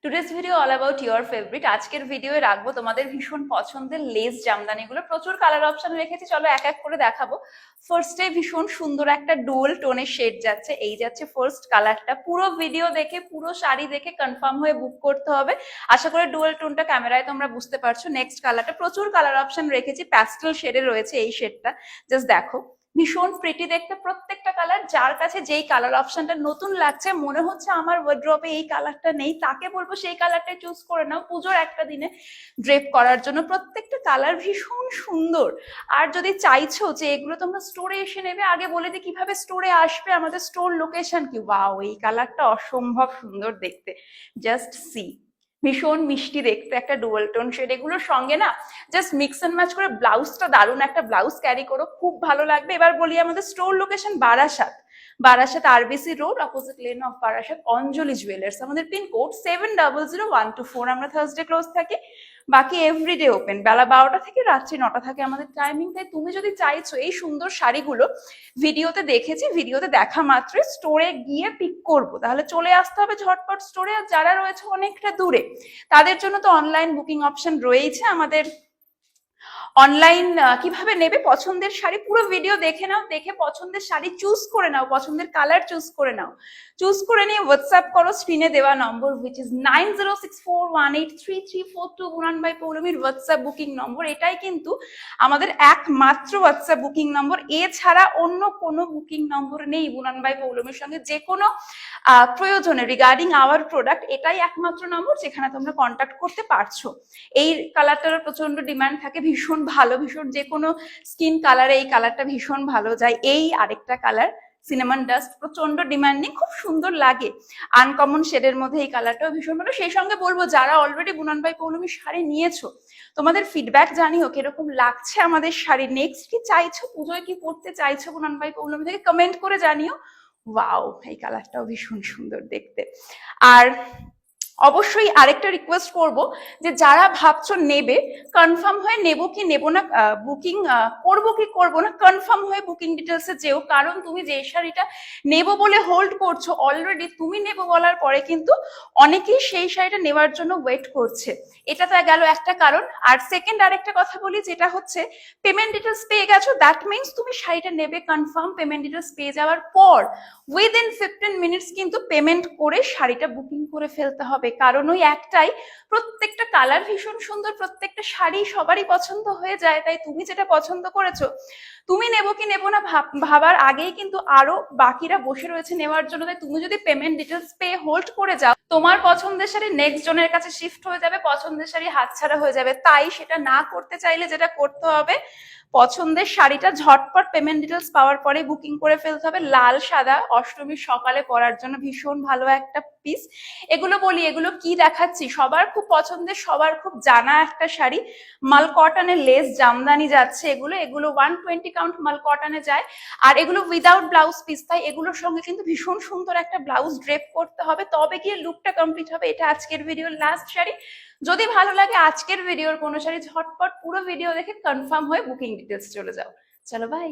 Today's video all about your favourite. আজকের ভিডিওয়ে রাখবো তোমাদের ভীষণ পছন্দের লেস জামদানিগুলো। প্রচুর কালার অপশন রেখেছি, চলো এক এক করে দেখাবো। ফার্স্টে ভীষণ সুন্দর একটা ডুয়াল টোনের শেড যাচ্ছে, এই যাচ্ছে ফার্স্ট কালারটা। পুরো ভিডিও দেখে পুরো শাড়ি দেখে কনফার্ম হয়ে বুক করতে হবে। আশা করি ডুয়াল টোনটা ক্যামেরায় তোমরা বুঝতে পারছো। নেক্সট কালারটা প্রচুর কালার অপশন রেখেছি, প্যাস্টেল শেডে রয়েছে এই শেডটা। জাস্ট দেখো, ভীষণ প্রিটি দেখতে প্রত্যেকটা কালার। যার কাছে যেই কালার অপশনটা নতুন লাগছে, মনে হচ্ছে আমার ওয়ার্ড্রপে এই কালারটা নেই, তাকে বলবো সেই কালারটা চুজ করে নাও পুজোর একটা দিনে ড্রেপ করার জন্য। প্রত্যেকটা কালার ভীষণ সুন্দর। আর যদি চাইছো যে এগুলো তোমরা স্টোরে এসে নেবে, আগে বলে দিই কিভাবে স্টোরে আসবে, আমাদের স্টোর লোকেশন কি। ওয়াও, এই কালারটা অসম্ভব সুন্দর দেখতে, জাস্ট সি। ভীষণ মিষ্টি দেখতে একটা ডুয়াল টোন শেড। এগুলোর সঙ্গে না জাস্ট মিক্স এন্ড ম্যাচ করে ব্লাউজটা, দারুণ একটা ব্লাউজ ক্যারি করো, খুব ভালো লাগবে। এবার বলি আমাদের store location Barasat. Barasat RBC road, opposite lane of Barasat, Anjali jewellers. আমাদের পিনকোড 700124। আমরা থার্সডে ক্লোজ থাকি, বাকি এভরিডে ওপেন। বেলা 12টা থেকে রাত্রি 9টা থাকে আমাদের টাইমিং। তাই তুমি যদি চাইছো এই সুন্দর শাড়িগুলো ভিডিওতে দেখেছি, ভিডিওতে দেখা মাত্রই স্টোরে গিয়ে পিক করবো, তাহলে চলে আসতে হবে ঝটপট স্টোরে। আর যারা রয়েছে অনেকটা দূরে, তাদের জন্য তো অনলাইন বুকিং অপশন রয়েছে আমাদের। অনলাইন কিভাবে নেবে পছন্দের শাড়ি, পুরো ভিডিও দেখে নাও, দেখে পছন্দের শাড়ি চুজ করে নাও, পছন্দের কালার চুজ করে নাও। চুজ করে নিয়ে হোয়াটসঅ্যাপ করো স্ক্রিনে দেওয়া নম্বর, হুইচ ইজ 9064183342। বুনান বাই পৌলমীর হোয়াটসঅ্যাপ বুকিং নম্বর। এটাই কিন্তু আমাদের একমাত্র হোয়াটসঅ্যাপ বুকিং নম্বর, এছাড়া অন্য কোনো বুকিং নম্বর নেই বুনান বাই পৌলমীর সঙ্গে যে কোনো প্রয়োজনে রিগার্ডিং আওয়ার প্রোডাক্ট। এটাই একমাত্র নম্বর যেখানে তোমরা কন্ট্যাক্ট করতে পারছো। এই কালারটার প্রচন্ড ডিমান্ড থাকে, ভীষণ ভালো, ভীষণ যে কোনো স্কিন কালারে এই কালারটা ভীষণ ভালো যায়। এই আরেকটা কালার সিনেমান ডাস্ট, প্রচন্ড ডিমান্ডিং, খুব সুন্দর লাগে। আনকমন শেডের মধ্যে এই কালারটাও ভীষণ ভালো। সেই সঙ্গে বলবো, যারা অলরেডি বুনান বাই পৌলমীর শাড়ি নিয়েছো, তোমাদের ফিডব্যাক জানিও কিরকম লাগছে আমাদের শাড়ি। নেক্সট কি চাইছো, পুজোয় কি পড়তে চাইছো বুনান বাই পৌলমী থেকে, কমেন্ট করে জানিও। ওয়াও, এই কালারটাও ভীষণ সুন্দর দেখতে। আর অবশ্যই আরেকটা রিকোয়েস্ট করব, যে যারা ভাবছো নেবে, কনফার্ম হয়ে নেবো কি নেবো না, বুকিং করবো কি করবো না, কনফার্ম হয়ে বুকিং ডিটেলসে যেও। কারণ তুমি যে শাড়িটা নেবো বলে হোল্ড করছো, অলরেডি তুমি নেবো বলার পরে কিন্তু অনেকেই সেই শাড়িটা নেওয়ার জন্য ওয়েট করছে। এটা তো গেল একটা কারণ। আর সেকেন্ড আরেকটা কথা বলি, যেটা হচ্ছে পেমেন্ট ডিটেলস পেয়ে গেছো, দ্যাট মিনস তুমি শাড়িটা নেবে কনফার্ম। পেমেন্ট ডিটেলস পেয়ে যাওয়ার পর উইদিন 15 মিনিটস কিন্তু পেমেন্ট করে শাড়িটা বুকিং করে ফেলতে হবে। কারণ ওই একটাই, প্রত্যেকটা কালার ভীষণ সুন্দর, প্রত্যেকটা শাড়ি সবারই পছন্দ হয়ে যায়। তাই তুমি যেটা পছন্দ করেছো, তুমি নেবো কি নেবো না ভাবার আগেই কিন্তু আরো বাকিরা বসে রয়েছে নেওয়ার জন্য। তাই তুমি যদি পেমেন্ট ডিটেলস পেয়ে হোল্ড করে যাও, তোমার পছন্দের শাড়ি নেক্সট জনের কাছে শিফট হয়ে যাবে, পছন্দের শাড়ি হাতছাড়া হয়ে যাবে। তাই সেটা না করতে চাইলে যেটা করতে হবে, পছন্দের শাড়িটা ঝটপট পেমেন্ট ডিটেলস পাওয়ার পরে বুকিং করে ফেলতে হবে। লাল সাদা অষ্টমীর সকালে পরার জন্য ভীষণ ভালো একটা পিস। এগুলো বলি, এগুলো কি দেখাচ্ছি, সবার খুব পছন্দের, সবার খুব জানা একটা শাড়ি। মাল কটনের লেস জামদানি যাচ্ছে এগুলো। এগুলো 120 কাউন্ট মাল কটনে যায়। আর এগুলো উইদাউট ব্লাউজ পিস, তাই এগুলোর সঙ্গে কিন্তু ভীষণ সুন্দর একটা ব্লাউজ ড্রেপ করতে হবে, তবে গিয়ে লুকটা কমপ্লিট হবে। এটা আজকের ভিডিওর লাস্ট শাড়ি। যদি ভালো লাগে আজকের ভিডিওর কোনো শাড়ি, ঝটপট পুরো ভিডিও দেখে কনফার্ম হয়ে বুকিং ডিটেলস চলে যাও। চলো বাই।